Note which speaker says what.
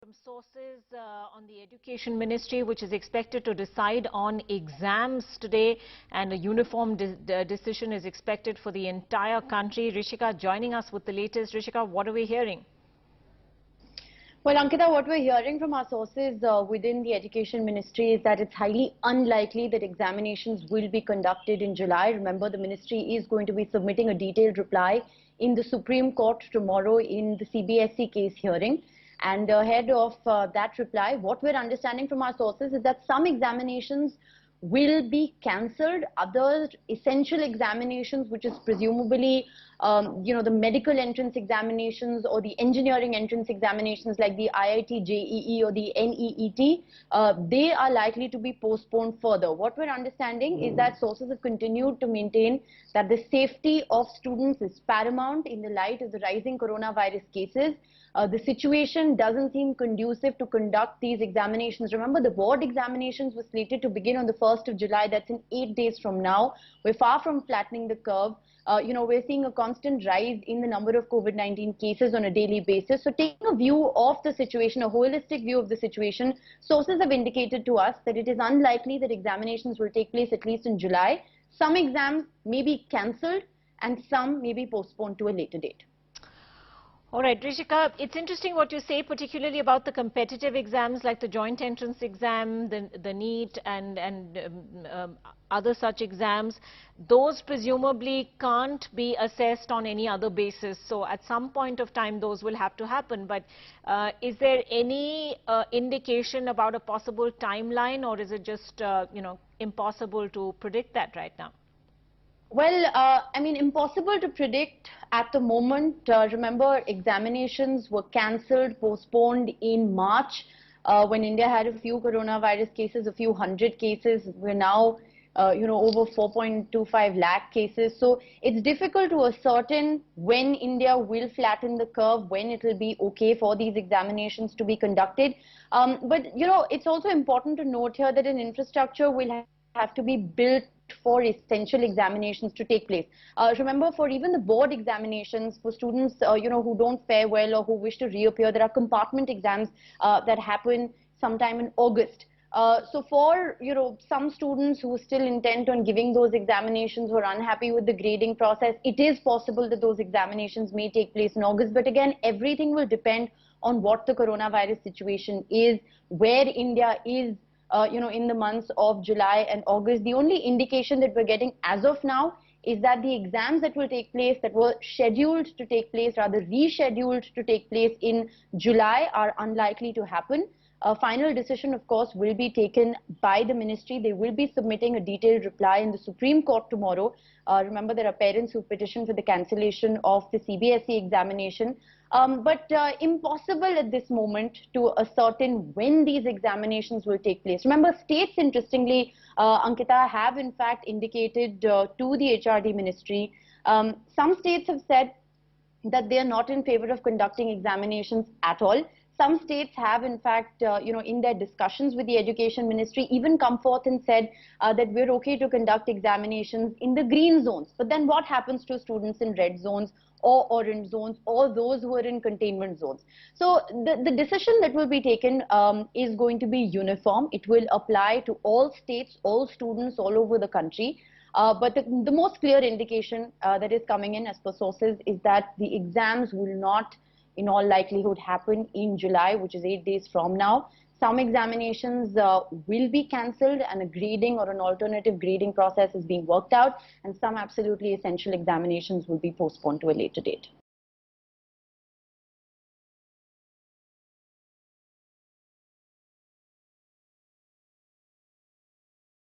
Speaker 1: from sources on the Education Ministry, which is expected to decide on exams today, and a uniform decision is expected for the entire country. Rishika joining us with the latest. Rishika, what are we hearing?
Speaker 2: Well, Ankita, what we're hearing from our sources within the Education Ministry is that it's highly unlikely that examinations will be conducted in July. Remember, the ministry is going to be submitting a detailed reply in the Supreme Court tomorrow in the CBSE case hearing. And ahead of that reply, what we're understanding from our sources is that some examinations will be cancelled. Other essential examinations, which is presumably the medical entrance examinations or the engineering entrance examinations like the IIT JEE or the NEET, they are likely to be postponed further. What we're understanding is that sources have continued to maintain that the safety of students is paramount in the light of the rising coronavirus cases. The situation doesn't seem conducive to conduct these examinations. Remember, the board examinations were slated to begin on the 1st of July. That's in 8 days from now. We're far from flattening the curve. We're seeing a constant rise in the number of COVID-19 cases on a daily basis. So taking a view of the situation, a holistic view of the situation, sources have indicated to us that it is unlikely that examinations will take place at least in July. Some exams may be cancelled and some may be postponed to a later date.
Speaker 1: All right, Rishika, it's interesting what you say, particularly about the competitive exams like the joint entrance exam, the NEET and other such exams. Those presumably can't be assessed on any other basis. So at some point of time, those will have to happen. But is there any indication about a possible timeline, or is it just, impossible to predict that right now?
Speaker 2: Well, impossible to predict at the moment. Remember, examinations were cancelled, postponed in March when India had a few coronavirus cases, a few hundred cases. We're now, over 4.25 lakh cases. So it's difficult to ascertain when India will flatten the curve, when it will be okay for these examinations to be conducted. But it's also important to note here that an infrastructure will have to be built for essential examinations to take place. Remember, for even the board examinations, for students who don't fare well or who wish to reappear, there are compartment exams that happen sometime in August. So for some students who still intend on giving those examinations, who are unhappy with the grading process, it is possible that those examinations may take place in August. But again, everything will depend on what the coronavirus situation is, where India is in the months of July and August. The only indication that we're getting as of now is that the exams that will take place, that were scheduled to take place, rather rescheduled to take place in July, are unlikely to happen. A final decision, of course, will be taken by the ministry. They will be submitting a detailed reply in the Supreme Court tomorrow. Remember, there are parents who petitioned for the cancellation of the CBSE examination. But impossible at this moment to ascertain when these examinations will take place. Remember, states, interestingly, Ankita, have in fact indicated to the HRD ministry. Some states have said that they are not in favor of conducting examinations at all. Some states have, in fact, in their discussions with the Education Ministry, even come forth and said that we're okay to conduct examinations in the green zones. But then what happens to students in red zones or orange zones, or those who are in containment zones? So the decision that will be taken is going to be uniform. It will apply to all states, all students all over the country. But the most clear indication that is coming in as per sources is that the exams will not, in all likelihood, happen in July, which is 8 days from now. Some examinations will be cancelled and a grading or an alternative grading process is being worked out, and some absolutely essential examinations will be postponed to a later date.